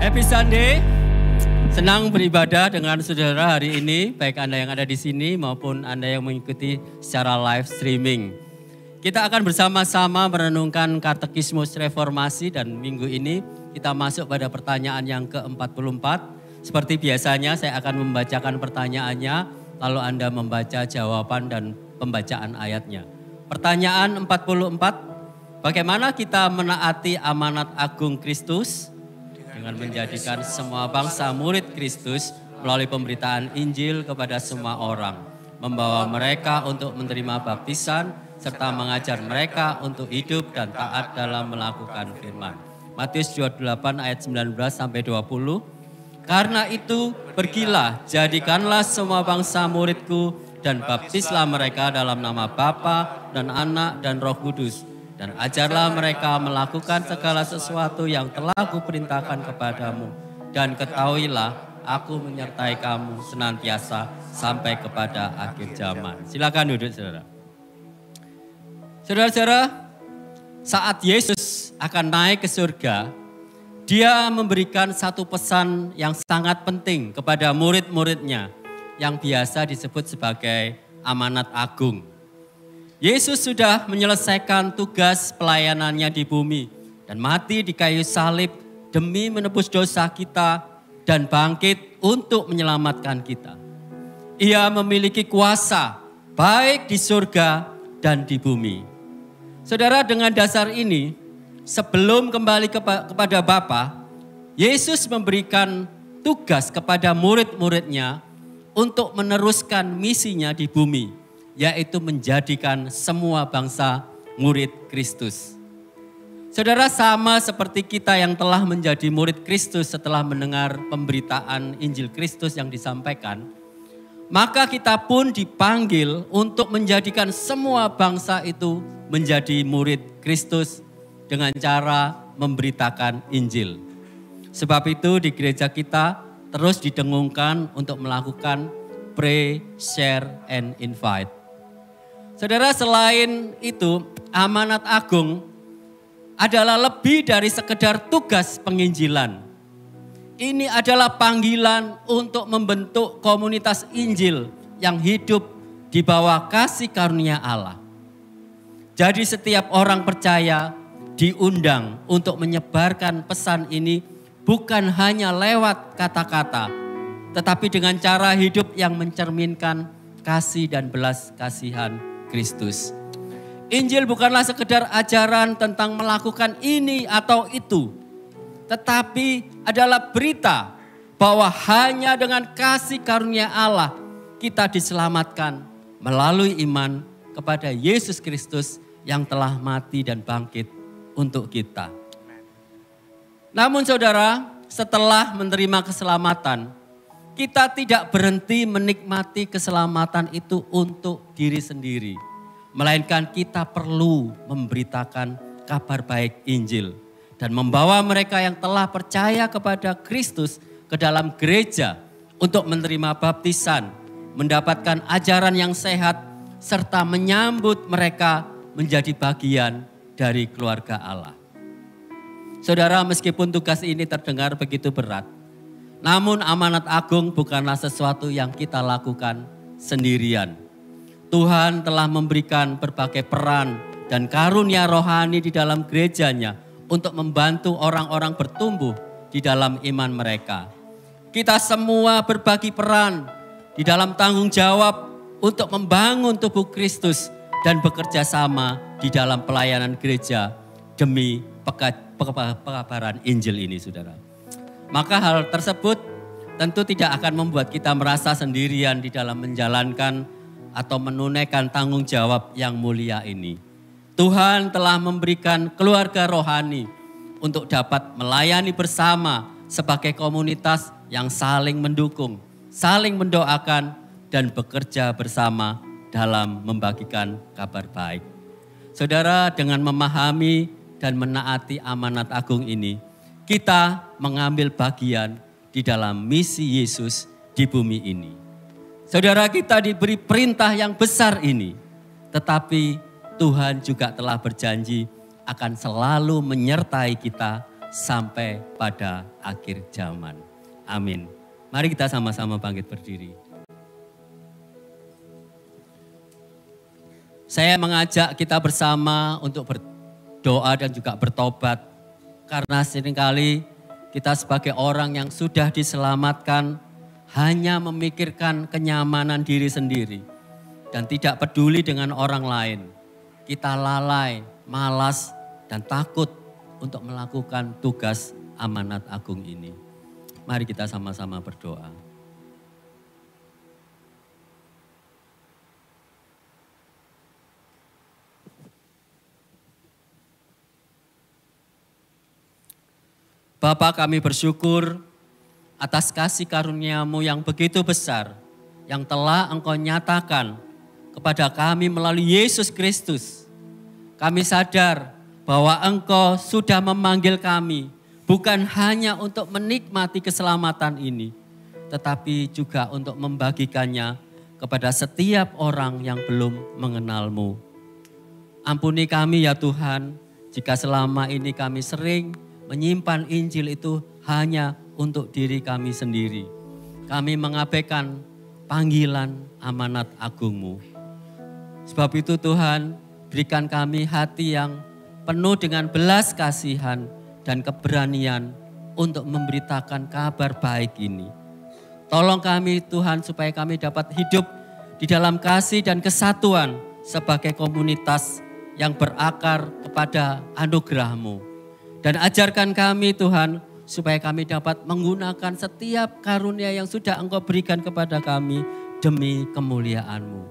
Happy Sunday. Senang beribadah dengan saudara hari ini, baik Anda yang ada di sini maupun Anda yang mengikuti secara live streaming. Kita akan bersama-sama merenungkan Katekismus Reformasi dan minggu ini kita masuk pada pertanyaan yang ke-44. Seperti biasanya saya akan membacakan pertanyaannya, lalu Anda membaca jawaban dan pembacaan ayatnya. Pertanyaan 44, bagaimana kita menaati amanat agung Kristus? Dengan menjadikan semua bangsa murid Kristus melalui pemberitaan Injil kepada semua orang. Membawa mereka untuk menerima baptisan serta mengajar mereka untuk hidup dan taat dalam melakukan firman. Matius 28 ayat 19 sampai 20. Karena itu pergilah, jadikanlah semua bangsa muridku dan baptislah mereka dalam nama Bapa dan Anak dan Roh Kudus. Dan ajarlah mereka melakukan segala sesuatu yang telah kuperintahkan kepadamu. Dan ketahuilah, aku menyertai kamu senantiasa sampai kepada akhir zaman. Silakan duduk, saudara. Saudara-saudara, saat Yesus akan naik ke surga, dia memberikan satu pesan yang sangat penting kepada murid-muridnya yang biasa disebut sebagai amanat agung. Yesus sudah menyelesaikan tugas pelayanannya di bumi dan mati di kayu salib demi menebus dosa kita dan bangkit untuk menyelamatkan kita. Ia memiliki kuasa baik di surga dan di bumi. Saudara, dengan dasar ini, sebelum kembali kepada Bapa, Yesus memberikan tugas kepada murid-muridnya untuk meneruskan misinya di bumi, yaitu menjadikan semua bangsa murid Kristus. Saudara, sama seperti kita yang telah menjadi murid Kristus setelah mendengar pemberitaan Injil Kristus yang disampaikan, maka kita pun dipanggil untuk menjadikan semua bangsa itu menjadi murid Kristus dengan cara memberitakan Injil. Sebab itu di gereja kita terus didengungkan untuk melakukan pray, share, and invite. Saudara, selain itu, amanat agung adalah lebih dari sekedar tugas penginjilan. Ini adalah panggilan untuk membentuk komunitas Injil yang hidup di bawah kasih karunia Allah. Jadi setiap orang percaya diundang untuk menyebarkan pesan ini bukan hanya lewat kata-kata, tetapi dengan cara hidup yang mencerminkan kasih dan belas kasihan Kristus. Injil bukanlah sekedar ajaran tentang melakukan ini atau itu, tetapi adalah berita bahwa hanya dengan kasih karunia Allah kita diselamatkan melalui iman kepada Yesus Kristus yang telah mati dan bangkit untuk kita. Namun saudara, setelah menerima keselamatan, kita tidak berhenti menikmati keselamatan itu untuk diri sendiri. Melainkan kita perlu memberitakan kabar baik Injil. Dan membawa mereka yang telah percaya kepada Kristus ke dalam gereja untuk menerima baptisan, mendapatkan ajaran yang sehat, serta menyambut mereka menjadi bagian dari keluarga Allah. Saudara, meskipun tugas ini terdengar begitu berat, namun amanat agung bukanlah sesuatu yang kita lakukan sendirian. Tuhan telah memberikan berbagai peran dan karunia rohani di dalam gerejanya untuk membantu orang-orang bertumbuh di dalam iman mereka. Kita semua berbagi peran di dalam tanggung jawab untuk membangun tubuh Kristus dan bekerja sama di dalam pelayanan gereja demi pekabaran Injil ini, saudara. Maka hal tersebut tentu tidak akan membuat kita merasa sendirian di dalam menjalankan atau menunaikan tanggung jawab yang mulia ini. Tuhan telah memberikan keluarga rohani untuk dapat melayani bersama sebagai komunitas yang saling mendukung, saling mendoakan, dan bekerja bersama dalam membagikan kabar baik. Saudara, dengan memahami dan menaati amanat agung ini, kita mengambil bagian di dalam misi Yesus di bumi ini. Saudara, kita diberi perintah yang besar ini, tetapi Tuhan juga telah berjanji akan selalu menyertai kita sampai pada akhir zaman. Amin. Mari kita sama-sama bangkit berdiri. Saya mengajak kita bersama untuk berdoa dan juga bertobat. Karena seringkali kita sebagai orang yang sudah diselamatkan hanya memikirkan kenyamanan diri sendiri. Dan tidak peduli dengan orang lain. Kita lalai, malas, dan takut untuk melakukan tugas amanat agung ini. Mari kita sama-sama berdoa. Bapa, kami bersyukur atas kasih karunia-Mu yang begitu besar, yang telah Engkau nyatakan kepada kami melalui Yesus Kristus. Kami sadar bahwa Engkau sudah memanggil kami bukan hanya untuk menikmati keselamatan ini, tetapi juga untuk membagikannya kepada setiap orang yang belum mengenal-Mu. Ampuni kami ya Tuhan, jika selama ini kami sering menyimpan Injil itu hanya untuk diri kami sendiri. Kami mengabaikan panggilan amanat agung-Mu. Sebab itu Tuhan, berikan kami hati yang penuh dengan belas kasihan dan keberanian untuk memberitakan kabar baik ini. Tolong kami Tuhan supaya kami dapat hidup di dalam kasih dan kesatuan sebagai komunitas yang berakar kepada anugerah-Mu. Dan ajarkan kami Tuhan supaya kami dapat menggunakan setiap karunia yang sudah Engkau berikan kepada kami demi kemuliaan-Mu.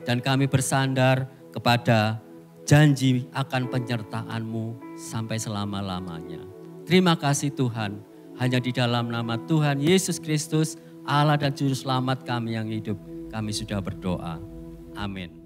Dan kami bersandar kepada janji akan penyertaan-Mu sampai selama-lamanya. Terima kasih Tuhan, hanya di dalam nama Tuhan Yesus Kristus, Allah dan Juru Selamat kami yang hidup, kami sudah berdoa. Amin.